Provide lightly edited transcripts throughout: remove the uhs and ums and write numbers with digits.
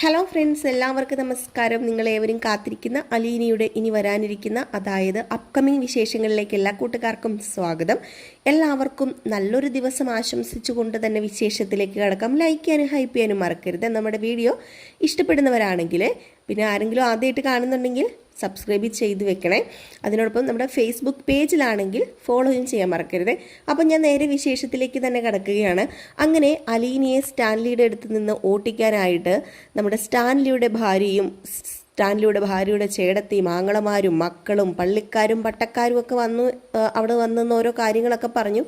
Hello friends, എല്ലാവർക്കും നമസ്കാരം. നിങ്ങളേവരും കാത്തിരിക്കുന്ന അലീനയുടെ ഇനി വരാനിരിക്കുന്ന അതായത് അപ്കമിങ് വിശേഷങ്ങളിലേക്ക് എല്ലാ കൂട്ടുകാർക്കും സ്വാഗതം. എല്ലാവർക്കും നല്ലൊരു ദിവസം ആശംസിച്ചുകൊണ്ട് തന്നെ വിശേഷത്തിലേക്ക് കടക്കാം. ലൈക്ക് ചെയ്യാനും ഹൈപ്പ് ചെയ്യാനും മറക്കരുത്. നമ്മുടെ വീഡിയോ ഇഷ്ടപ്പെടുന്നവരാണെങ്കിൽ, പിന്നെ ആരെങ്കിലും ആദ്യമായിട്ട് കാണുന്നുണ്ടെങ്കിൽ സബ്സ്ക്രൈബ് ചെയ്ത് വെക്കണേ. അതിനോടൊപ്പം നമ്മുടെ ഫേസ്ബുക്ക് പേജിലാണെങ്കിൽ ഫോളോയും ചെയ്യാൻ മറക്കരുത്. അപ്പം ഞാൻ നേരെ വിശേഷത്തിലേക്ക് തന്നെ കിടക്കുകയാണ്. അങ്ങനെ അലീനയെ സ്റ്റാൻലിയുടെ അടുത്ത് നിന്ന് ഓട്ടിക്കാനായിട്ട് നമ്മുടെ സ്റ്റാൻലിയുടെ ഭാര്യയുടെ ചേടത്തിയും ആങ്ങളമാരും മക്കളും പള്ളിക്കാരും പട്ടക്കാരും ഒക്കെ വന്നു. അവിടെ വന്നെന്ന് ഓരോ കാര്യങ്ങളൊക്കെ പറഞ്ഞു.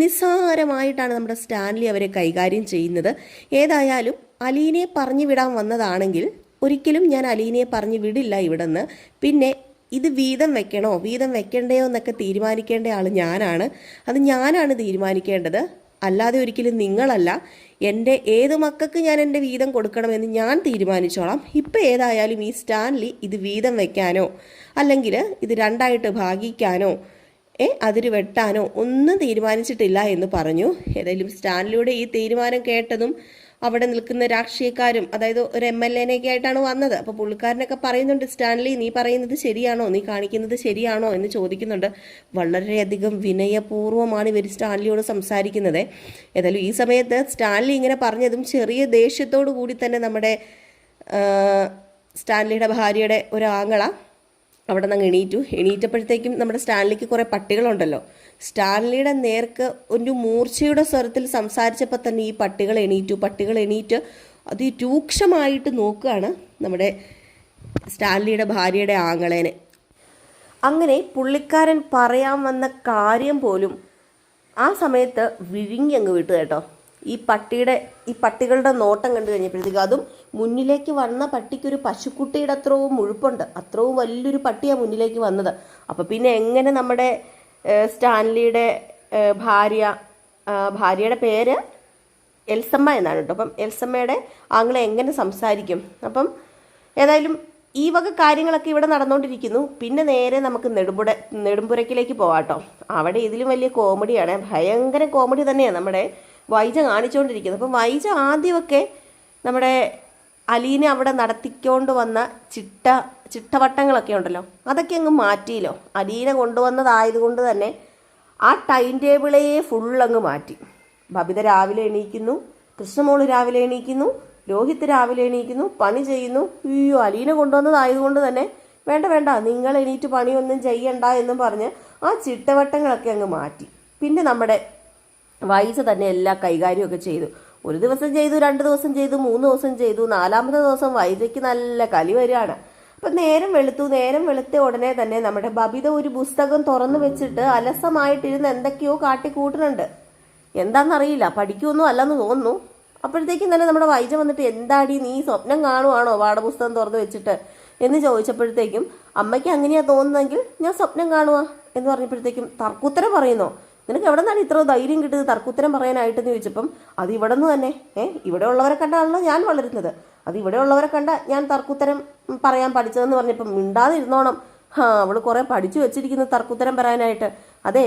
നിസ്സാരമായിട്ടാണ് നമ്മുടെ സ്റ്റാൻലി അവരെ കൈകാര്യം ചെയ്യുന്നത്. ഏതായാലും അലീനയെ പറഞ്ഞു വിടാൻ വന്നതാണെങ്കിൽ ഒരിക്കലും ഞാൻ അലീനയെ പറഞ്ഞു വിടില്ല ഇവിടുന്ന്. പിന്നെ ഇത് വീതം വെക്കണോ വീതം വെക്കണ്ടയോ എന്നൊക്കെ തീരുമാനിക്കേണ്ട ആൾ ഞാനാണ്. അത് ഞാനാണ് തീരുമാനിക്കേണ്ടത്, അല്ലാതെ ഒരിക്കലും നിങ്ങളല്ല. എൻ്റെ ഏത് മക്കൾക്ക് ഞാൻ എൻ്റെ വീതം കൊടുക്കണമെന്ന് ഞാൻ തീരുമാനിച്ചോളാം. ഇപ്പം ഏതായാലും ഈ സ്റ്റാൻലി ഇത് വീതം വെക്കാനോ അല്ലെങ്കിൽ ഇത് രണ്ടായിട്ട് ഭാഗിക്കാനോ അതിര് വെട്ടാനോ ഒന്നും തീരുമാനിച്ചിട്ടില്ല എന്ന് പറഞ്ഞു. ഏതായാലും സ്റ്റാൻലിയുടെ ഈ തീരുമാനം കേട്ടതും അവിടെ നിൽക്കുന്ന രാഷ്ട്രീയക്കാരും, അതായത് ഒരു MLA-നെയൊക്കെ ആയിട്ടാണ് വന്നത്. അപ്പോൾ പുള്ളിക്കാരനൊക്കെ പറയുന്നുണ്ട്, സ്റ്റാൻലി നീ പറയുന്നത് ശരിയാണോ, നീ കാണിക്കുന്നത് ശരിയാണോ എന്ന് ചോദിക്കുന്നുണ്ട്. വളരെയധികം വിനയപൂർവ്വമാണ് ഇവർ സ്റ്റാൻലിയോട് സംസാരിക്കുന്നത്. ഏതായാലും ഈ സമയത്ത് സ്റ്റാൻലി ഇങ്ങനെ പറഞ്ഞതും ചെറിയ ദേഷ്യത്തോടു കൂടി തന്നെ നമ്മുടെ സ്റ്റാൻലിയുടെ ഭാര്യയുടെ ഒരു ആങ്ങള അവിടെ നിന്ന് എണീറ്റപ്പോഴത്തേക്കും നമ്മുടെ സ്റ്റാൻലിക്ക് കുറേ പട്ടികളുണ്ടല്ലോ. സ്റ്റാൻലിയുടെ നേർക്ക് ഒരു മൂർച്ചയുടെ സ്വരത്തിൽ സംസാരിച്ചപ്പോൾ തന്നെ ഈ പട്ടികൾ എണീറ്റ് അതിരൂക്ഷമായിട്ട് നോക്കുകയാണ് നമ്മുടെ സ്റ്റാൻലിയുടെ ഭാര്യയുടെ ആങ്ങളേനെ. അങ്ങനെ പുള്ളിക്കാരൻ പറയാൻ വന്ന കാര്യം പോലും ആ സമയത്ത് വിഴുങ്ങി വിട്ടു കേട്ടോ. ഈ പട്ടികളുടെ നോട്ടം കണ്ടു കഴിഞ്ഞപ്പോഴത്തേക്കും, അതും മുന്നിലേക്ക് വന്ന പട്ടിക്കൊരു പശുക്കുട്ടിയുടെ അത്രയും മുഴുപ്പുണ്ട്. അത്രയും വലിയൊരു പട്ടിയാണ് മുന്നിലേക്ക് വന്നത്. അപ്പോൾ പിന്നെ എങ്ങനെ നമ്മുടെ സ്റ്റാൻലിയുടെ ഭാര്യയുടെ പേര് എൽസമ്മ എന്നാണ് കേട്ടോ. അപ്പം എൽസമ്മയുടെ ആങ്ങളെ എങ്ങനെ സംസാരിക്കും? അപ്പം ഏതായാലും ഈ വക കാര്യങ്ങളൊക്കെ ഇവിടെ നടന്നുകൊണ്ടിരിക്കുന്നു. പിന്നെ നേരെ നമുക്ക് നെടുമ്പുരക്കിലേക്ക് പോകാട്ടോ. അവിടെ ഇതിലും വലിയ കോമഡിയാണ്, ഭയങ്കര കോമഡി തന്നെയാണ് നമ്മുടെ വൈജ കാണിച്ചുകൊണ്ടിരിക്കുന്നത്. അപ്പം വൈജ ആദ്യമൊക്കെ നമ്മുടെ അലീന അവിടെ നടത്തിക്കൊണ്ട് വന്ന ചിട്ടവട്ടങ്ങളൊക്കെ ഉണ്ടല്ലോ, അതൊക്കെ അങ്ങ് മാറ്റിയല്ലോ. അലീന കൊണ്ടുവന്നതായതുകൊണ്ട് തന്നെ ആ ടൈം ടേബിളേ ഫുള്ളങ്ങ് മാറ്റി. ബബിത രാവിലെ എണീക്കുന്നു, കൃഷ്ണമോള് രാവിലെ എണീക്കുന്നു, രോഹിത് രാവിലെ എണീക്കുന്നു, പണി ചെയ്യുന്നു. അയ്യോ, അലീന കൊണ്ടുവന്നതായതുകൊണ്ട് തന്നെ വേണ്ട നിങ്ങൾ എണീറ്റ് പണിയൊന്നും ചെയ്യണ്ട എന്നും പറഞ്ഞ് ആ ചിട്ടവട്ടങ്ങളൊക്കെ അങ്ങ് മാറ്റി. പിന്നെ നമ്മുടെ വൈജ തന്നെ എല്ലാ കൈകാര്യമൊക്കെ ചെയ്തു. ഒരു ദിവസം ചെയ്തു, 2 ദിവസം ചെയ്തു, 3 ദിവസം ചെയ്തു. 4ാമത്തെ ദിവസം വൈജയ്ക്ക് നല്ല കലി വരികയാണ്. അപ്പം നേരം വെളുത്ത ഉടനെ തന്നെ നമ്മുടെ ബബിത ഒരു പുസ്തകം തുറന്നു വെച്ചിട്ട് അലസമായിട്ടിരുന്ന് എന്തൊക്കെയോ കാട്ടിക്കൂട്ടുന്നുണ്ട്. എന്താണെന്നറിയില്ല, പഠിക്കുമൊന്നും അല്ലെന്ന് തോന്നുന്നു. അപ്പോഴത്തേക്കും തന്നെ നമ്മുടെ വൈജ വന്നിട്ട്, എന്താടി നീ സ്വപ്നം കാണുവാണോ പാഠപുസ്തകം തുറന്നു വെച്ചിട്ട് എന്ന് ചോദിച്ചപ്പോഴത്തേക്കും, അമ്മയ്ക്ക് അങ്ങനെയാണ് തോന്നുന്നതെങ്കിൽ ഞാൻ സ്വപ്നം കാണുക എന്ന് പറഞ്ഞപ്പോഴത്തേക്കും, തർക്കുത്തരം പറയുന്നോ, നിനക്ക് എവിടെ നിന്നാണ് ഇത്ര ധൈര്യം കിട്ടുന്നത് തർക്കുത്തരം പറയാനായിട്ടെന്ന് ചോദിച്ചപ്പം, അത് ഇവിടെ നിന്ന് തന്നെ ഇവിടെ ഉള്ളവരെ കണ്ടാണല്ലോ ഞാൻ വളരുന്നത്, അത് ഇവിടെ ഉള്ളവരെ കണ്ട ഞാൻ തർക്കുത്തരം പറയാൻ പഠിച്ചതെന്ന് പറഞ്ഞപ്പം, മിണ്ടാതെ ഇരുന്നോണം, അവൾ കുറേ പഠിച്ചു വെച്ചിരിക്കുന്നു തർക്കുത്തരം പറയാനായിട്ട്. അതെ,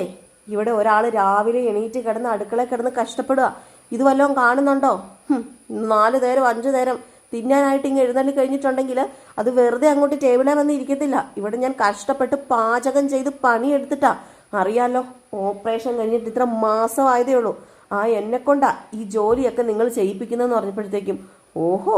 ഇവിടെ ഒരാൾ രാവിലെ എണീറ്റ് കിടന്ന് അടുക്കളയിൽ കിടന്ന് കഷ്ടപ്പെടുക, ഇത് വല്ലതും കാണുന്നുണ്ടോ? 4 നേരം 5 നേരം തിന്നാനായിട്ട് ഇങ്ങനെ എഴുന്നള്ളി കഴിഞ്ഞിട്ടുണ്ടെങ്കിൽ അത് വെറുതെ അങ്ങോട്ട് ടേബിളിൽ വന്ന് ഇരിക്കത്തില്ല. ഇവിടെ ഞാൻ കഷ്ടപ്പെട്ട് പാചകം ചെയ്ത് പണിയെടുത്തിട്ടാ, അറിയാലോ, ഓപ്പറേഷൻ കഴിഞ്ഞിട്ട് ഇത്ര മാസമായതേ ഉള്ളൂ. എന്നെക്കൊണ്ടാ ഈ ജോലിയൊക്കെ നിങ്ങൾ ചെയ്യിപ്പിക്കുന്നതെന്ന് പറഞ്ഞപ്പോഴത്തേക്കും, ഓഹോ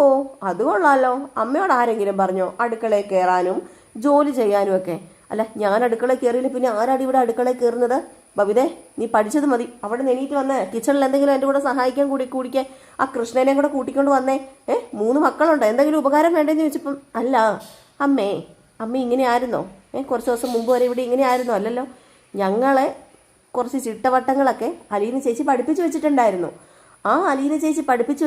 അത് കൊള്ളാലോ, അമ്മയോട് ആരെങ്കിലും പറഞ്ഞോ അടുക്കളയിൽ കയറാനും ജോലി ചെയ്യാനും ഒക്കെ? അല്ല, ഞാൻ അടുക്കളയിൽ കയറിയില്ല പിന്നെ ആരാടി ഇവിടെ അടുക്കളയിൽ കയറുന്നത്? ബബിതേ, നീ പഠിച്ചത് മതി. അവിടെ എണീറ്റ് വന്നേ, കിച്ചണിൽ എന്തെങ്കിലും എൻ്റെ കൂടെ സഹായിക്കാൻ കൂടിക്കേ, ആ കൃഷ്ണനെയും കൂടെ കൂട്ടിക്കൊണ്ട് വന്നേ. 3 മക്കളുണ്ട്, എന്തെങ്കിലും ഉപകാരം വേണ്ടേന്ന് ചോദിച്ചപ്പം, അല്ല അമ്മ ഇങ്ങനെ ആയിരുന്നോ? കുറച്ച് ദിവസം മുമ്പ് വരെ ഇവിടെ ഇങ്ങനെ ആയിരുന്നോ? അല്ലല്ലോ, ഞങ്ങളെ കുറച്ച് ചിട്ടവട്ടങ്ങളൊക്കെ അലീന ചേച്ചി പഠിപ്പിച്ചു വെച്ചിട്ടുണ്ടായിരുന്നു. ആ അലീന ചേച്ചി പഠിപ്പിച്ചു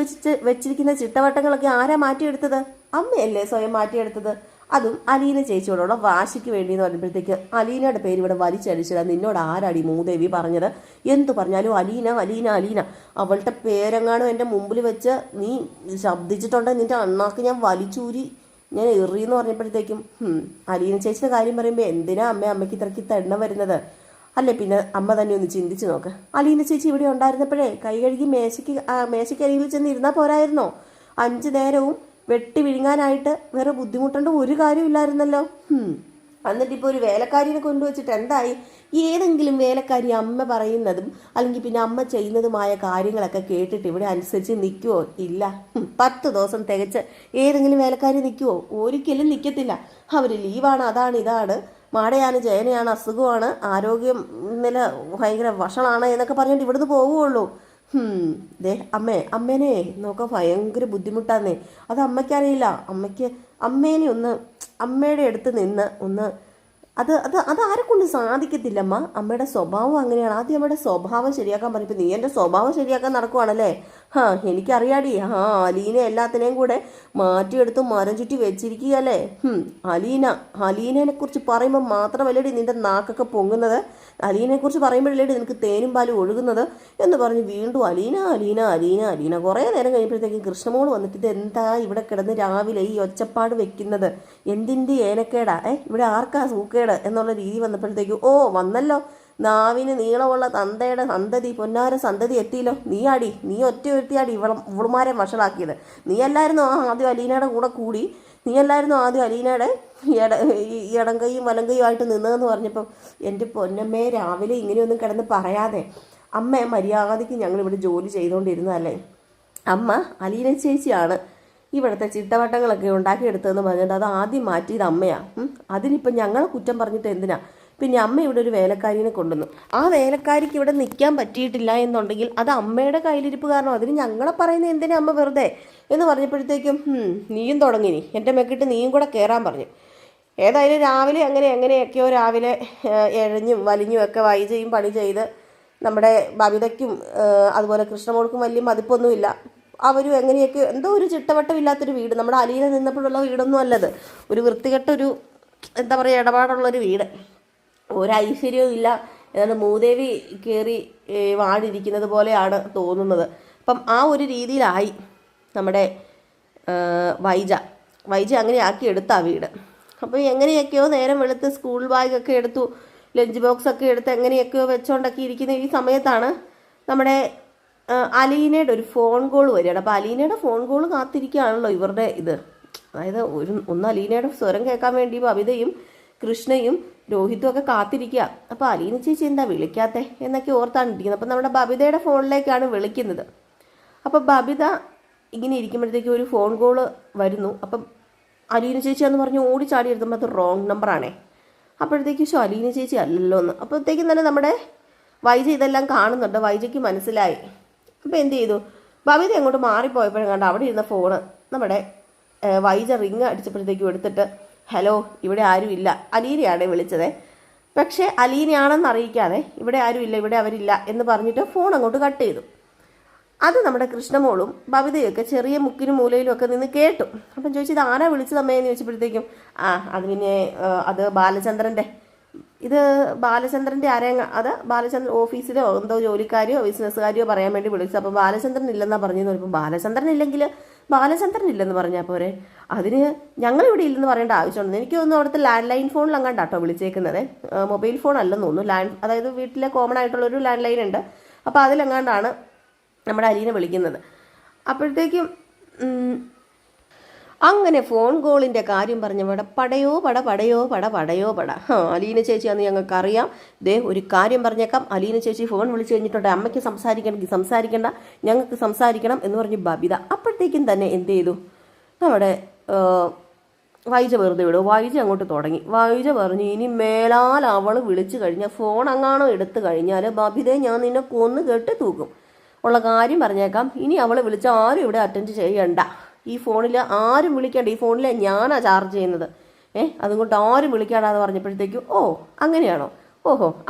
വെച്ചിരിക്കുന്ന ചിട്ടവട്ടങ്ങളൊക്കെ ആരാ മാറ്റിയെടുത്തത്? അമ്മയല്ലേ സ്വയം മാറ്റിയെടുത്തത്. അതും അലീന ചേച്ചിയോടുള്ള വാശിക്ക് വേണ്ടി എന്ന് പറയുമ്പോഴത്തേക്ക്, അലീനയുടെ പേര് ഇവിടെ വലിച്ചടിച്ചില്ല. നിന്നോട് ആരാടി മൂദേവി പറഞ്ഞത്? എന്തു പറഞ്ഞാലും അലീന, അവളുടെ പേരെങ്ങാനും എൻ്റെ മുമ്പിൽ വെച്ച് നീ ശബ്ദിച്ചിട്ടുണ്ടെങ്കിൽ നിന്റെ അണ്ണാക്ക് ഞാൻ വലിച്ചൂരി ഞാൻ എറിയെന്ന് പറഞ്ഞപ്പോഴത്തേക്കും, അലീന ചേച്ചിയുടെ കാര്യം പറയുമ്പോൾ എന്തിനാ അമ്മയ്ക്ക് ഇത്രയ്ക്ക് തെണ്ണ വരുന്നത്? അല്ലേ, പിന്നെ അമ്മ തന്നെ ഒന്ന് ചിന്തിച്ച് നോക്ക്. അലീന ചേച്ചി ഇവിടെ ഉണ്ടായിരുന്നപ്പോഴേ കൈ കഴുകി മേശയ്ക്കരികിൽ ചെന്ന് ഇരുന്നാൽ പോരായിരുന്നോ? 5 നേരവും വെട്ടി വിഴുങ്ങാനായിട്ട് വേറെ ബുദ്ധിമുട്ടേണ്ട ഒരു കാര്യമില്ലായിരുന്നല്ലോ. എന്നിട്ടിപ്പോൾ ഒരു വേലക്കാരിനെ കൊണ്ടുവച്ചിട്ട് എന്തായി? ഏതെങ്കിലും വേലക്കാരി അമ്മ പറയുന്നതും അല്ലെങ്കിൽ പിന്നെ അമ്മ ചെയ്യുന്നതുമായ കാര്യങ്ങളൊക്കെ കേട്ടിട്ട് ഇവിടെ അനുസരിച്ച് നിൽക്കുമോ? ഇല്ല. 10 ദിവസം തികച്ച് ഏതെങ്കിലും വേലക്കാരി നിൽക്കുമോ? ഒരിക്കലും നിൽക്കത്തില്ല. അവർ ലീവാണ്, അതാണ് ഇതാണ്, മാടയാണ് ജയനയാണ്, അസുഖമാണ്, ആരോഗ്യം നില ഭയങ്കര വഷളാണ് എന്നൊക്കെ പറഞ്ഞിട്ട് ഇവിടുന്ന് പോവുകയുള്ളൂ. അമ്മേനെ നോക്കാൻ ഭയങ്കര ബുദ്ധിമുട്ടാന്നേ. അത് അമ്മയ്ക്കറിയില്ല. അമ്മേനെ ഒന്ന് അമ്മയുടെ അടുത്ത് നിന്ന് ഒന്ന് അത് അത് അത് ആരെക്കൊണ്ട് സാധിക്കത്തില്ലമ്മ. അമ്മയുടെ സ്വഭാവം അങ്ങനെയാണ്. ആദ്യം അമ്മയുടെ സ്വഭാവം ശരിയാക്കാൻ പറഞ്ഞപ്പോൾ നീ എൻ്റെ സ്വഭാവം ശരിയാക്കാൻ നടക്കുവാണല്ലേ? എനിക്കറിയാടി. അലീന എല്ലാത്തിനെയും കൂടെ മാറ്റിയെടുത്ത് മരം ചുറ്റി വെച്ചിരിക്കുകയല്ലേ. അലീനയെ കുറിച്ച് പറയുമ്പോൾ മാത്രമല്ലേടി നിന്റെ നാക്കൊക്കെ പൊങ്ങുന്നത്? അലീനയെക്കുറിച്ച് പറയുമ്പോഴല്ലേടി നിനക്ക് തേനും പാലും ഒഴുകുന്നത് എന്ന് പറഞ്ഞ് വീണ്ടും അലീന അലീന അലീന അലീന. കുറേ നേരം കഴിയുമ്പോഴത്തേക്കും കൃഷ്ണമോൾ വന്നിട്ട് ഇത് എന്താ ഇവിടെ കിടന്ന് രാവിലെ ഈ ഒച്ചപ്പാട് വെക്കുന്നത്? എന്തിൻ്റെ ഏനക്കേടാ? ഇവിടെ ആർക്കാ സൂക്കേട് എന്നുള്ള രീതി വന്നപ്പോഴത്തേക്കും വന്നല്ലോ. നാവിന് നീളമുള്ള തന്തയുടെ സന്തതി, പൊന്നാര സന്തതി എത്തിയല്ലോ. നീ ഒറ്റ ഒരുത്തിയാടി ഇവളുമാരെ വഷളാക്കിയത്. നീയല്ലായിരുന്നോ ആദ്യം അലീനയുടെ കൂടെ കൂടി? നീയല്ലായിരുന്നോ ആദ്യം അലീനയുടെ ഇടം കൈയും വലം കൈയും ആയിട്ട് നിന്നതെന്ന് പറഞ്ഞപ്പം എൻ്റെ പൊന്നമ്മേ, രാവിലെ ഇങ്ങനെയൊന്നും കിടന്ന് പറയാതെ. അമ്മ മര്യാദയ്ക്ക് ഞങ്ങളിവിടെ ജോലി ചെയ്തുകൊണ്ടിരുന്നതല്ലേ. അമ്മ അലീന ചേച്ചിയാണ് ഇവിടുത്തെ ചിട്ടവട്ടങ്ങളൊക്കെ ഉണ്ടാക്കിയെടുത്തതെന്ന് പറഞ്ഞിട്ട് അത് ആദ്യം മാറ്റിയത് അമ്മയാണ്. അതിനിപ്പം ഞങ്ങളെ കുറ്റം പറഞ്ഞിട്ട് എന്തിനാ? പിന്നെ അമ്മ ഇവിടെ ഒരു വേലക്കാരിനെ കൊണ്ടുവന്നു. ആ വേലക്കാരിക്ക് ഇവിടെ നിൽക്കാൻ പറ്റിയിട്ടില്ല എന്നുണ്ടെങ്കിൽ അത് അമ്മയുടെ കയ്യിലിരിപ്പ് കാരണം. അതിന് ഞങ്ങളെ പറയുന്നത് എന്തിനാ അമ്മ വെറുതെ എന്ന് പറഞ്ഞപ്പോഴത്തേക്കും നീയും തുടങ്ങിനി, എൻ്റെ മെക്കിട്ട് നീയും കൂടെ കയറാൻ പറഞ്ഞു. ഏതായാലും രാവിലെ എങ്ങനെയൊക്കെയോ രാവിലെ എഴഞ്ഞും വലിഞ്ഞും ഒക്കെ വൈജയും പണി ചെയ്ത് നമ്മുടെ ബബിതയ്ക്കും അതുപോലെ കൃഷ്ണമോൾക്കും വലിയ മതിപ്പൊന്നുമില്ല. അവരും എങ്ങനെയൊക്കെ എന്തോ ഒരു ചിട്ടവട്ടമില്ലാത്തൊരു വീട്, നമ്മുടെ അലീന നിന്നപ്പോഴുള്ള വീടൊന്നും അല്ലത്. ഒരു വൃത്തികെട്ടൊരു എന്താ പറയുക ഇടപാടുള്ളൊരു വീട്. ഒരു ഐശ്വര്യവും ഇല്ല. ഏതാണ്ട് മൂദേവി കയറി വാടിയിരിക്കുന്നത് പോലെയാണ് തോന്നുന്നത്. അപ്പം ആ ഒരു രീതിയിലായി നമ്മുടെ വൈജ അങ്ങനെ ആക്കി എടുത്താ വീട്. അപ്പോൾ എങ്ങനെയൊക്കെയോ നേരം വെളുത്ത് സ്കൂൾ ബാഗൊക്കെ എടുത്തു, ലഞ്ച് ബോക്സൊക്കെ എടുത്ത് എങ്ങനെയൊക്കെയോ വെച്ചോണ്ടൊക്കെ ഇരിക്കുന്ന ഈ സമയത്താണ് നമ്മുടെ അലീനയുടെ ഒരു ഫോൺ കോൾ വരികയാണ്. അപ്പോൾ അലീനയുടെ ഫോൺ കോൾ കാത്തിരിക്കുകയാണല്ലോ ഇവരുടെ ഇത്. അതായത് ഒന്ന് അലീനയുടെ സ്വരം കേൾക്കാൻ വേണ്ടി ബബിതയും കൃഷ്ണയും രോഹിത്തും ഒക്കെ കാത്തിരിക്കുക. അപ്പോൾ അലീന ചേച്ചി എന്താ വിളിക്കാത്തേ എന്നൊക്കെ ഓർത്താണ് ഇരിക്കുന്നത്. അപ്പം നമ്മുടെ ബബിതയുടെ ഫോണിലേക്കാണ് വിളിക്കുന്നത്. അപ്പം ബബിത ഇങ്ങനെ ഇരിക്കുമ്പോഴത്തേക്കും ഒരു ഫോൺ കോൾ വരുന്നു. അപ്പം അലീന ചേച്ചി എന്ന് പറഞ്ഞ് ഓടിച്ചാടി എടുത്തുമ്പോൾ അത് റോങ് നമ്പറാണേ. അപ്പോഴത്തേക്കും അലീന ചേച്ചി അല്ലല്ലോ എന്ന്. അപ്പോഴത്തേക്കും തന്നെ നമ്മുടെ വൈജ ഇതെല്ലാം കാണുന്നുണ്ട്. വൈജയ്ക്ക് മനസ്സിലായി. അപ്പോൾ എന്ത് ചെയ്തു? ബബിത അങ്ങോട്ട് മാറിപ്പോയപ്പോഴും കണ്ട് അവിടെ ഇരുന്ന ഫോണ് നമ്മുടെ വൈജ റിങ് അടിച്ചപ്പോഴത്തേക്കും എടുത്തിട്ട് ഹലോ, ഇവിടെ ആരും ഇല്ല, അലീനയാണ് വിളിച്ചത്. പക്ഷേ അലീനയാണെന്ന് അറിയിക്കാതെ ഇവിടെ ആരും ഇല്ല, ഇവിടെ അവരില്ല എന്ന് പറഞ്ഞിട്ട് ഫോൺ അങ്ങോട്ട് കട്ട് ചെയ്തു. അത് നമ്മുടെ കൃഷ്ണമോളും ബബിതയൊക്കെ ചെറിയ മുക്കിനും മൂലയിലും ഒക്കെ നിന്ന് കേട്ടു. അപ്പം ചോദിച്ചത് ആരാ വിളിച്ചത് അമ്മയെന്ന് ചോദിച്ചപ്പോഴത്തേക്കും അത് പിന്നെ അത് ബാലചന്ദ്രൻ്റെ, ഇത് ബാലചന്ദ്രൻ്റെ അത് ബാലചന്ദ്രൻ ഓഫീസിലോ എന്തോ ജോലിക്കാരിയോ ബിസിനസ്സുകാരിയോ പറയാൻ വേണ്ടി വിളിച്ചു. അപ്പോൾ ബാലചന്ദ്രൻ ഇല്ലെന്നാണ് പറഞ്ഞതെന്ന് പറയുമ്പോൾ ബാലചന്ദ്രൻ ഇല്ലെങ്കിൽ ബാലചന്ദ്രൻ ഇല്ലെന്ന് പറഞ്ഞാൽ പോരെ, അതിന് ഞങ്ങളിവിടെ ഇല്ലെന്ന് പറയേണ്ട ആവശ്യമുണ്ട്. എനിക്ക് തോന്നുന്നു അവിടുത്തെ ലാൻഡ് ലൈൻ ഫോണിലങ്ങാണ്ടാട്ടോ വിളിച്ചേക്കുന്നത്, മൊബൈൽ ഫോൺ അല്ലെന്ന് തോന്നുന്നു. അതായത് വീട്ടിലെ കോമൺ ആയിട്ടുള്ളൊരു ലാൻഡ് ലൈൻ ഉണ്ട്. അപ്പോൾ അതിലെങ്ങാണ്ടാണ് നമ്മുടെ അലീന വിളിക്കുന്നത്. അപ്പോഴത്തേക്കും അങ്ങനെ ഫോൺ കോളിൻ്റെ കാര്യം പറഞ്ഞവിടെ പടയോ പട. അലീന ചേച്ചിയാന്ന് ഞങ്ങൾക്കറിയാം. ഒരു കാര്യം പറഞ്ഞേക്കാം, അലീന ചേച്ചി ഫോൺ വിളിച്ച് കഴിഞ്ഞിട്ടുണ്ട്, അമ്മയ്ക്ക് സംസാരിക്കണ്ട, ഞങ്ങൾക്ക് സംസാരിക്കണം എന്ന് പറഞ്ഞ് ബബിത. അപ്പോഴത്തേക്കും തന്നെ എന്ത് ചെയ്തു? നമ്മുടെ വൈജ വെറുതെ വിടും. വൈജ അങ്ങോട്ട് തുടങ്ങി. വൈജ പറഞ്ഞു ഇനി മേലാൽ അവൾ വിളിച്ചു കഴിഞ്ഞാൽ ഫോൺ അങ്ങാണോ എടുത്തു കഴിഞ്ഞാൽ ബബിതയെ ഞാൻ നിന്നെ കൊന്നു കെട്ടി തൂക്കും. ഉള്ള കാര്യം പറഞ്ഞേക്കാം, ഇനി അവൾ വിളിച്ച ആരും ഇവിടെ അറ്റൻഡ് ചെയ്യണ്ട. ഈ ഫോണിൽ ആരും വിളിക്കേണ്ട, ഈ ഫോണിൽ ഞാനാണ് ചാർജ് ചെയ്യുന്നത്. അതുകൊണ്ട് ആരും വിളിക്കാടാന്ന് പറഞ്ഞപ്പോഴത്തേക്കും അങ്ങനെയാണോ?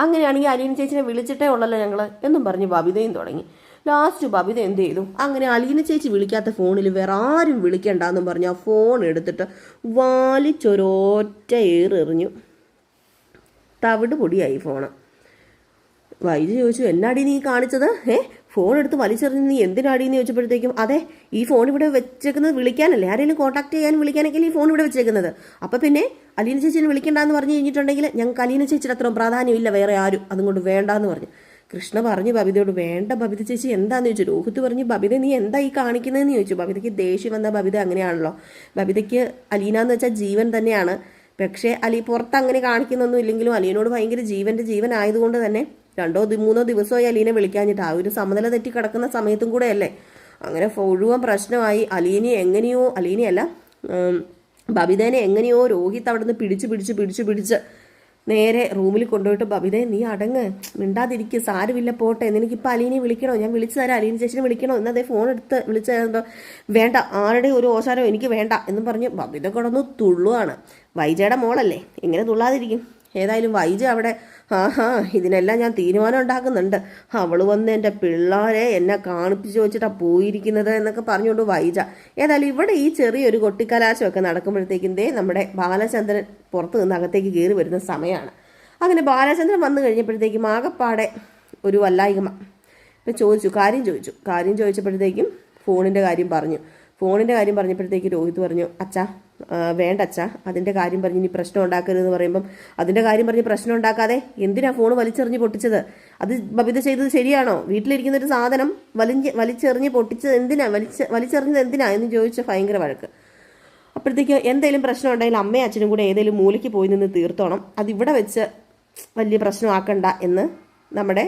അങ്ങനെയാണെങ്കിൽ അലീന ചേച്ചിനെ വിളിച്ചിട്ടേ ഉള്ളല്ലോ ഞങ്ങൾ എന്നും പറഞ്ഞ് ബബിതയും തുടങ്ങി. ലാസ്റ്റ് ബബിത എന്ത് ചെയ്തു? അങ്ങനെ അലീന ചേച്ചി വിളിക്കാത്ത ഫോണിൽ വേറെ ആരും വിളിക്കണ്ടെന്നും പറഞ്ഞ് ആ ഫോൺ എടുത്തിട്ട് വലിച്ചൊരൊറ്റ എറിഞ്ഞു. തവിട് പൊടിയായി ഫോണ്. വൈജ ചോദിച്ചു എന്നാടി നീ കാണിച്ചത്? ഫോൺ എടുത്ത് വലിച്ചെറിഞ്ഞ് നീ എന്തിനാടിയെന്ന് ചോദിച്ചപ്പോഴത്തേക്കും അതെ, ഈ ഫോൺ ഇവിടെ വെച്ചേക്കുന്നത് വിളിക്കാനല്ലേ, ആരെങ്കിലും കോൺടാക്ട് ചെയ്യാൻ വിളിക്കാനൊക്കെ ഈ ഫോൺ ഇവിടെ വെച്ചേക്കുന്നത്. അപ്പം പിന്നെ അലീന ചേച്ചിനെ വിളിക്കണ്ടെന്ന് പറഞ്ഞു കഴിഞ്ഞിട്ടുണ്ടെങ്കിൽ ഞങ്ങൾക്ക് അലീന ചേച്ചിയുടെ അത്രയും പ്രാധാന്യമില്ല വേറെ ആരും, അതുകൊണ്ട് വേണ്ടാന്ന് പറഞ്ഞു. കൃഷ്ണ പറഞ്ഞു ബബിതയോട്, വേണ്ട ബബിത ചേച്ചി എന്താന്ന് ചോദിച്ചു. രോഹിത് പറഞ്ഞു, ബബിത നീ എന്താ ഈ കാണിക്കുന്നതെന്ന് ചോദിച്ചു. ബബിതയ്ക്ക് ദേഷ്യം വന്ന ബബിത അങ്ങനെയാണല്ലോ. ബബിതയ്ക്ക് അലീന എന്ന് വെച്ചാൽ ജീവൻ തന്നെയാണ്. പക്ഷേ പുറത്ത് അങ്ങനെ കാണിക്കുന്നൊന്നും ഇല്ലെങ്കിലും അലീനോട് ഭയങ്കര ജീവൻ ആയതുകൊണ്ട് തന്നെ 2-3 ദിവസമായി അലീനെ വിളിക്കാഞ്ഞിട്ട് ആ ഒരു സമനില തെറ്റി കിടക്കുന്ന സമയത്തും കൂടെ അല്ലേ അങ്ങനെ മുഴുവൻ പ്രശ്നമായി. അലീനയല്ല ബബിതേനെ എങ്ങനെയോ രോഹിത് അവിടെ നിന്ന് പിടിച്ച് നേരെ റൂമിൽ കൊണ്ടുപോയിട്ട്, ബബിതേ നീ അടങ്ങ്, മിണ്ടാതിരിക്കുക, സാരമില്ല പോട്ടെ, നിനക്കിപ്പോൾ അലീനെ വിളിക്കണോ, ഞാൻ വിളിച്ചു തരാം, അലീന ചേച്ചിനെ വിളിക്കണോ എന്നതേ ഫോൺ എടുത്ത് വിളിച്ചു തരുമ്പോൾ വേണ്ട, ആരുടെ ഒരു ഓശാരോ എനിക്ക് വേണ്ട എന്നും പറഞ്ഞ് ബബിത കിടന്നു തുള്ളുവാണ്. വൈജയുടെ മോളല്ലേ, എങ്ങനെ തുള്ളാതിരിക്കും. ഏതായാലും വൈജ അവിടെ ഇതിനെല്ലാം ഞാൻ തീരുമാനം ഉണ്ടാക്കുന്നുണ്ട്, അവൾ വന്ന് എൻ്റെ പിള്ളേരെ എന്നെ കാണിപ്പിച്ച് വെച്ചിട്ടാണ് പോയിരിക്കുന്നത് എന്നൊക്കെ പറഞ്ഞുകൊണ്ട് വൈജ. ഏതായാലും ഇവിടെ ഈ ചെറിയൊരു കൊട്ടിക്കലാശമൊക്കെ നടക്കുമ്പോഴത്തേക്കും നമ്മുടെ ബാലചന്ദ്രൻ പുറത്ത് നിന്ന് അകത്തേക്ക് കയറി വരുന്ന സമയമാണ്. അങ്ങനെ ബാലചന്ദ്രൻ വന്നു കഴിഞ്ഞപ്പോഴത്തേക്കും ആകപ്പാടെ ഒരു വല്ലായികമ. ഇപ്പം കാര്യം ചോദിച്ചപ്പോഴത്തേക്കും ഫോണിൻ്റെ കാര്യം പറഞ്ഞപ്പോഴത്തേക്ക് രോഹിത് പറഞ്ഞു, അച്ഛാ വേണ്ട അച്ഛാ, അതിൻ്റെ കാര്യം പറഞ്ഞ് ഇനി പ്രശ്നം ഉണ്ടാക്കരുതെന്ന് പറയുമ്പം അതിൻ്റെ കാര്യം പറഞ്ഞ് പ്രശ്നം ഉണ്ടാക്കാതെ എന്തിനാ ഫോൺ വലിച്ചെറിഞ്ഞ് പൊട്ടിച്ചത്? അത് ബബിത ചെയ്തത് ശരിയാണോ? വീട്ടിലിരിക്കുന്ന ഒരു സാധനം വലിച്ചെറിഞ്ഞ് പൊട്ടിച്ചത് എന്തിനാ, വലിച്ചെറിഞ്ഞത് എന്തിനാ എന്ന് ചോദിച്ച ഭയങ്കര വഴക്ക്. അപ്പോഴത്തേക്ക് എന്തെങ്കിലും പ്രശ്നം ഉണ്ടെങ്കിൽ അമ്മയും അച്ഛനും കൂടെ ഏതെങ്കിലും മൂലയ്ക്ക് പോയി നിന്ന് തീർത്തോണം, അതിവിടെ വെച്ച് വലിയ പ്രശ്നമാക്കണ്ട എന്ന് നമ്മുടെ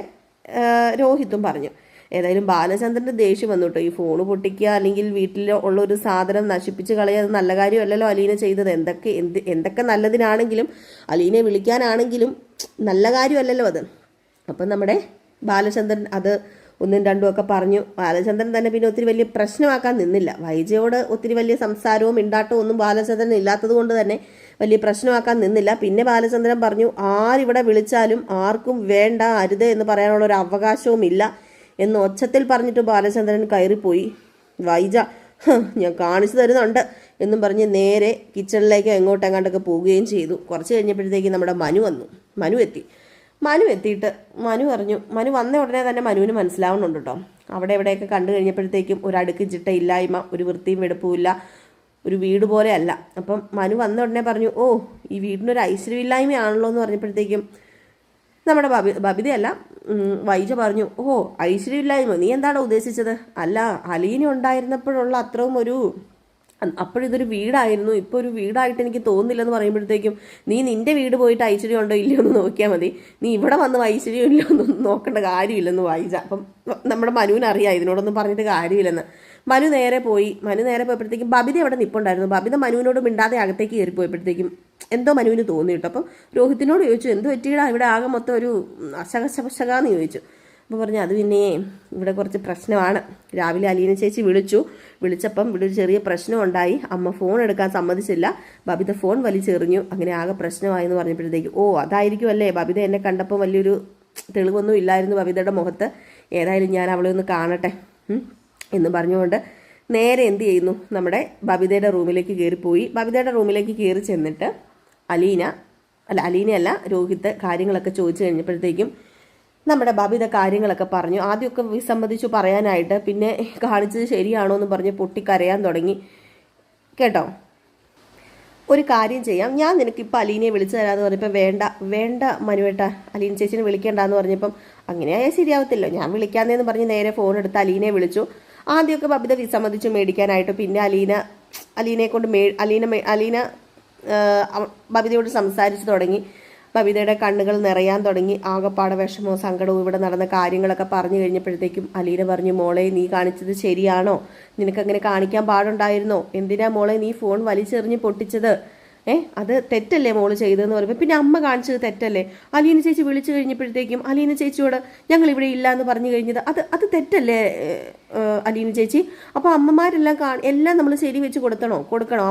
രോഹിത്തും പറഞ്ഞു. ഏതായാലും ബാലചന്ദ്രൻ്റെ ദേഷ്യം വന്നു കേട്ടോ. ഈ ഫോണ് പൊട്ടിക്കുക അല്ലെങ്കിൽ വീട്ടിൽ ഉള്ള ഒരു സാധനം നശിപ്പിച്ച് കളയുക, അത് നല്ല കാര്യമല്ലല്ലോ അലീന ചെയ്തത്. എന്തൊക്കെ നല്ലതിനാണെങ്കിലും അലീനെ വിളിക്കാനാണെങ്കിലും നല്ല കാര്യമല്ലല്ലോ അത്. അപ്പം നമ്മുടെ ബാലചന്ദ്രൻ അത് 1-2 ഒക്കെ പറഞ്ഞു. ബാലചന്ദ്രൻ തന്നെ പിന്നെ ഒത്തിരി വലിയ പ്രശ്നമാക്കാൻ നിന്നില്ല. വൈജയോട് ഒത്തിരി വലിയ സംസാരവും മിണ്ടാട്ടവും ഒന്നും ബാലചന്ദ്രൻ ഇല്ലാത്തത് കൊണ്ട് തന്നെ വലിയ പ്രശ്നമാക്കാൻ നിന്നില്ല. പിന്നെ ബാലചന്ദ്രൻ പറഞ്ഞു, ആരിവിടെ വിളിച്ചാലും ആർക്കും വേണ്ട, അരുത് എന്ന് പറയാനുള്ള ഒരു അവകാശവും ഇല്ല എന്ന് ഒച്ചത്തിൽ പറഞ്ഞിട്ട് ബാലചന്ദ്രൻ കയറിപ്പോയി. വൈജ ഞാൻ കാണിച്ചു തരുന്നുണ്ട് എന്നും പറഞ്ഞ് നേരെ കിച്ചണിലേക്ക് എങ്ങോട്ടെങ്ങാണ്ടൊക്കെ പോവുകയും ചെയ്തു. കുറച്ച് കഴിഞ്ഞപ്പോഴത്തേക്ക് നമ്മുടെ മനു എത്തിയിട്ട് മനു വന്ന ഉടനെ തന്നെ മനുവിന് മനസ്സിലാവുന്നുണ്ട് കേട്ടോ. അവിടെ എവിടെയൊക്കെ കണ്ടു കഴിഞ്ഞപ്പോഴത്തേക്കും ഒരു അടുക്ക് ചിട്ട ഇല്ലായ്മ, ഒരു വൃത്തിയും വെടുപ്പുമില്ല, ഒരു വീട് പോലെ അല്ല. അപ്പം മനു വന്ന ഉടനെ പറഞ്ഞു, ഓ ഈ വീടിനൊരു ഐശ്വര്യമില്ലായ്മയാണല്ലോ എന്ന് പറഞ്ഞപ്പോഴത്തേക്കും നമ്മുടെ ബബിതയല്ല വൈജ പറഞ്ഞു, ഓ ഐശ്വര്യമില്ലായ്മ, നീ എന്താണ് ഉദ്ദേശിച്ചത്? അല്ല, അലീന ഉണ്ടായിരുന്നപ്പോഴുള്ള അത്രയും അപ്പോഴിതൊരു വീടായിരുന്നു, ഇപ്പോൾ ഒരു വീടായിട്ട് എനിക്ക് തോന്നുന്നില്ലെന്ന് പറയുമ്പോഴത്തേക്കും നീ നിന്റെ വീട് പോയിട്ട് ഐശ്വര്യം ഉണ്ടോ ഇല്ലയോ എന്ന് നോക്കിയാൽ മതി, നീ ഇവിടെ വന്ന് ഐശ്വര്യം ഇല്ലയോ എന്നൊന്നും നോക്കേണ്ട കാര്യമില്ലെന്ന് വൈജ. അപ്പം നമ്മുടെ മനുവിനറിയാം ഇതിനോടൊന്നും പറഞ്ഞിട്ട് കാര്യമില്ലെന്ന്. മനു നേരെ പോയപ്പോഴത്തേക്കും ബബിത അവിടെ നിൽപ്പുണ്ടായിരുന്നു. ബബിത മനുവിനോട് മിണ്ടാതെ അകത്തേക്ക് കയറിപ്പോയപ്പോഴത്തേക്കും എന്തോ മനുവിന് തോന്നി കേട്ടോ. അപ്പം രോഹിത്തിനോട് ചോദിച്ചു, എന്തോ പറ്റിയിടാ ഇവിടെ ആകെ മൊത്തം ഒരു അശകശപശകാന്ന് ചോദിച്ചു. അപ്പോൾ പറഞ്ഞു, അത് പിന്നെ ഇവിടെ കുറച്ച് പ്രശ്നമാണ്. രാവിലെ അലീന ചേച്ചി വിളിച്ചപ്പം ഇവിടെ ഒരു ചെറിയ പ്രശ്നം ഉണ്ടായി, അമ്മ ഫോൺ എടുക്കാൻ സമ്മതിച്ചില്ല, ബബിത ഫോൺ വലിച്ചെറിഞ്ഞു, അങ്ങനെ ആകെ പ്രശ്നമായി എന്ന് പറഞ്ഞപ്പോഴത്തേക്ക്, ഓ അതായിരിക്കും അല്ലേ, ബബിത എന്നെ കണ്ടപ്പോൾ വലിയൊരു തെളിവൊന്നും ഇല്ലായിരുന്നു ബബിതയുടെ മുഖത്ത്, ഏതായാലും ഞാൻ അവളെ ഒന്ന് കാണട്ടെ എന്ന് പറഞ്ഞുകൊണ്ട് നേരെ എന്ത് ചെയ്യുന്നു, നമ്മുടെ ബബിതയുടെ റൂമിലേക്ക് കയറിപ്പോയി. ബബിതയുടെ റൂമിലേക്ക് കയറി ചെന്നിട്ട് അലീനയല്ല രോഹിത്ത് കാര്യങ്ങളൊക്കെ ചോദിച്ചു കഴിഞ്ഞപ്പോഴത്തേക്കും നമ്മുടെ ബബിത കാര്യങ്ങളൊക്കെ പറഞ്ഞു. ആദ്യമൊക്കെ വിസമ്മതിച്ചു പറയാനായിട്ട്, പിന്നെ കാണിച്ചത് ശരിയാണോ എന്ന് പറഞ്ഞ് പൊട്ടിക്കരയാൻ തുടങ്ങി. കേട്ടോ, ഒരു കാര്യം ചെയ്യാം, ഞാൻ നിനക്കിപ്പോൾ അലീനയെ വിളിച്ചു തരാമെന്ന് പറഞ്ഞപ്പോൾ വേണ്ട മനുവേട്ട, അലീന ചേച്ചിനെ വിളിക്കേണ്ടെന്ന് പറഞ്ഞപ്പം അങ്ങനെയായാൽ ശരിയാവത്തില്ലോ, ഞാൻ വിളിക്കാമെന്ന് പറഞ്ഞ് നേരെ ഫോൺ എടുത്ത് അലീനയെ വിളിച്ചു. ആദ്യമൊക്കെ ബബിത വിസമ്മതിച്ചു മേടിക്കാനായിട്ട്, പിന്നെ അലീനയെ കൊണ്ട് അലീന ബബിതയോട് സംസാരിച്ചു തുടങ്ങി. ബബിതയുടെ കണ്ണുകൾ നിറയാൻ തുടങ്ങി. ആകപ്പാടെ വിഷമവും സങ്കടവും ഇവിടെ നടന്ന കാര്യങ്ങളൊക്കെ പറഞ്ഞു കഴിഞ്ഞപ്പോഴത്തേക്കും അലീന പറഞ്ഞു, മോളെ നീ കാണിച്ചത് ശരിയാണോ? നിനക്കങ്ങനെ കാണിക്കാൻ പാടുണ്ടായിരുന്നോ? എന്തിനാ മോളെ നീ ഫോൺ വലിച്ചെറിഞ്ഞ് പൊട്ടിച്ചത്? അത് തെറ്റല്ലേ മോള് ചെയ്തതെന്ന് പറയുമ്പോൾ പിന്നെ അമ്മ കാണിച്ചത് തെറ്റല്ലേ? അലീന ചേച്ചി വിളിച്ചു കഴിഞ്ഞപ്പോഴത്തേക്കും അലീന ചേച്ചിയോട് ഞങ്ങൾ ഇവിടെ ഇല്ല എന്ന് പറഞ്ഞു കഴിഞ്ഞത് അത് തെറ്റല്ലേ അലീന ചേച്ചി? അപ്പോൾ അമ്മമാരെല്ലാം എല്ലാം നമ്മൾ ശരി വെച്ച് കൊടുക്കണോ?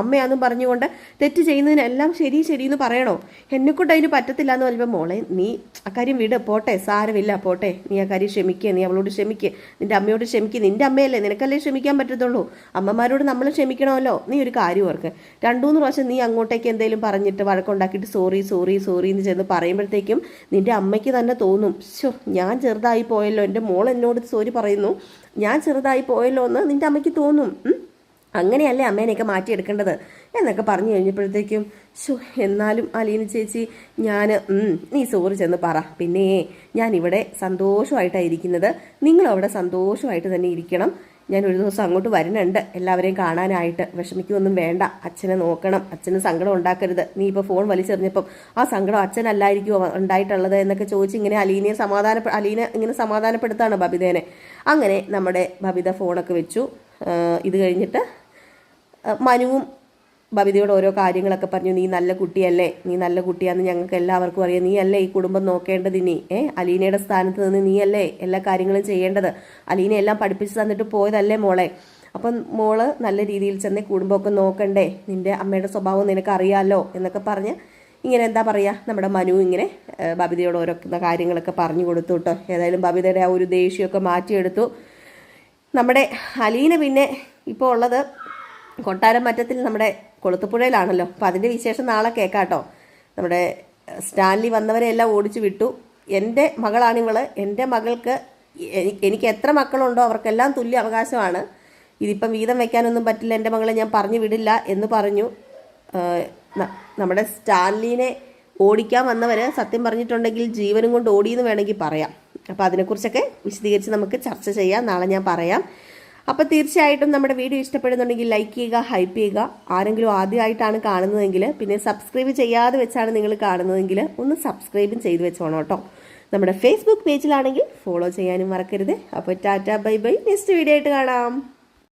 അമ്മയാന്നും പറഞ്ഞുകൊണ്ട് തെറ്റ് ചെയ്യുന്നതിനെല്ലാം ശരി എന്ന് പറയണോ? എന്നെക്കൊണ്ട് അതിന് പറ്റത്തില്ല എന്ന് പറയുമ്പോൾ മോളെ നീ അക്കാര്യം വിട്, പോട്ടെ, സാരമില്ല, പോട്ടെ, നീ ആ കാര്യം ക്ഷമിക്കുക, നീ അവളോട് ക്ഷമിക്കുക, നിന്റെ അമ്മയോട് ക്ഷമിക്കുക, നിന്റെ അമ്മയല്ലേ, നിനക്കല്ലേ ക്ഷമിക്കാൻ പറ്റത്തുള്ളൂ, അമ്മമാരോട് നമ്മൾ ക്ഷമിക്കണമല്ലോ. നീ ഒരു കാര്യം ഓർക്ക്, 2-3 പ്രാവശ്യം നീ അങ്ങോട്ടേക്ക് എന്തെങ്കിലും പറഞ്ഞിട്ട് വഴക്കുണ്ടാക്കിയിട്ട് സോറി എന്ന് ചെന്ന് പറയുമ്പോഴത്തേക്കും നിന്റെ അമ്മയ്ക്ക് തന്നെ തോന്നും, ഞാൻ ചെറുതായി പോയല്ലോ, എൻ്റെ മോൾ എന്നോട് സോറി പറയുന്നു, ഞാൻ ചെറുതായി പോയല്ലോ എന്ന് നിന്റെ അമ്മയ്ക്ക് തോന്നും. അങ്ങനെയല്ലേ അമ്മേനെയൊക്കെ മാറ്റിയെടുക്കേണ്ടത് എന്നൊക്കെ പറഞ്ഞു കഴിഞ്ഞപ്പോഴത്തേക്കും എന്നാലും അലീന ചേച്ചി ഞാൻ നീ സോറി ചെന്ന് പറ. പിന്നെ ഞാൻ ഇവിടെ സന്തോഷമായിട്ടാണ് ഇരിക്കുന്നത്, നിങ്ങളും അവിടെ സന്തോഷമായിട്ട് തന്നെ ഇരിക്കണം. ഞാൻ ഒരു ദിവസം അങ്ങോട്ട് വരുന്നുണ്ട് എല്ലാവരെയും കാണാനായിട്ട്. വിഷമിക്കൊന്നും വേണ്ട, അച്ഛനെ നോക്കണം, അച്ഛന് സങ്കടം ഉണ്ടാക്കരുത്. നീ ഇപ്പോൾ ഫോൺ വലിച്ചെറിഞ്ഞപ്പം ആ സങ്കടം അച്ഛനല്ലായിരിക്കുമോ ഉണ്ടായിട്ടുള്ളത് എന്നൊക്കെ ചോദിച്ച് ഇങ്ങനെ അലീന ഇങ്ങനെ സമാധാനപ്പെടുത്താണ് ബബിതേനെ. അങ്ങനെ നമ്മുടെ ബബിത ഫോണൊക്കെ വെച്ചു. ഇത് കഴിഞ്ഞിട്ട് മനുവും ബബിതയോട് ഓരോ കാര്യങ്ങളൊക്കെ പറഞ്ഞു. നീ നല്ല കുട്ടിയല്ലേ, നീ നല്ല കുട്ടിയാന്ന് ഞങ്ങൾക്ക് എല്ലാവർക്കും അറിയാം. നീ അല്ലേ ഈ കുടുംബം നോക്കേണ്ടത്, ഇനി അലീനയുടെ സ്ഥാനത്ത് നിന്ന് നീയല്ലേ എല്ലാ കാര്യങ്ങളും ചെയ്യേണ്ടത്. അലീന എല്ലാം പഠിപ്പിച്ച് തന്നിട്ട് പോയതല്ലേ മോളെ. അപ്പം മോള് നല്ല രീതിയിൽ ചെന്ന് കുടുംബമൊക്കെ നോക്കണ്ടേ, നിന്റെ അമ്മയുടെ സ്വഭാവം നിനക്ക് അറിയാമല്ലോ എന്നൊക്കെ പറഞ്ഞ് ഇങ്ങനെ എന്താ പറയുക, നമ്മുടെ മനു ഇങ്ങനെ ബബിതയോട് ഓരോ കാര്യങ്ങളൊക്കെ പറഞ്ഞു കൊടുത്തു കേട്ടോ. ഏതായാലും ബബിതയുടെ ആ ഒരു ദേഷ്യമൊക്കെ മാറ്റിയെടുത്തു. നമ്മുടെ അലീന പിന്നെ ഇപ്പോൾ ഉള്ളത് കൊട്ടാരം മറ്റത്തിൽ നമ്മുടെ കൊളുത്തുപുഴയിലാണല്ലോ. അപ്പോൾ അതിൻ്റെ വിശേഷം നാളെ കേൾക്കാട്ടോ. നമ്മുടെ സ്റ്റാൻലി വന്നവരെ എല്ലാം ഓടിച്ചു വിട്ടു. എൻ്റെ മകളാണിവള്. എൻ്റെ മകൾക്ക് എനിക്ക് എത്ര മക്കളുണ്ടോ അവർക്കെല്ലാം തുല്യ അവകാശമാണ്. ഇതിപ്പം വീതം വെക്കാനൊന്നും പറ്റില്ല, എൻ്റെ മകളെ ഞാൻ പറഞ്ഞു വിടില്ല എന്ന് പറഞ്ഞു. നമ്മുടെ സ്റ്റാൻലിനെ ഓടിക്കാൻ വന്നവർ സത്യം പറഞ്ഞിട്ടുണ്ടെങ്കിൽ ജീവനും കൊണ്ട് ഓടിയെന്ന് വേണമെങ്കിൽ പറയാം. അപ്പോൾ അതിനെക്കുറിച്ചൊക്കെ വിശദീകരിച്ച് നമുക്ക് ചർച്ച ചെയ്യാം, നാളെ ഞാൻ പറയാം. അപ്പോൾ തീർച്ചയായിട്ടും നമ്മുടെ വീഡിയോ ഇഷ്ടപ്പെടുന്നുണ്ടെങ്കിൽ ലൈക്ക് ചെയ്യുക, ഹൈപ്പ് ചെയ്യുക. ആരെങ്കിലും ആദ്യമായിട്ടാണ് കാണുന്നതെങ്കിൽ, പിന്നെ സബ്സ്ക്രൈബ് ചെയ്യാതെ വെച്ചാണ് നിങ്ങൾ കാണുന്നതെങ്കിൽ ഒന്ന് സബ്സ്ക്രൈബും ചെയ്ത് വെച്ചോണം കേട്ടോ. നമ്മുടെ ഫേസ്ബുക്ക് പേജിലാണെങ്കിൽ ഫോളോ ചെയ്യാനും മറക്കരുത്. അപ്പോൾ Tata bye bye, next video ആയിട്ട് കാണാം.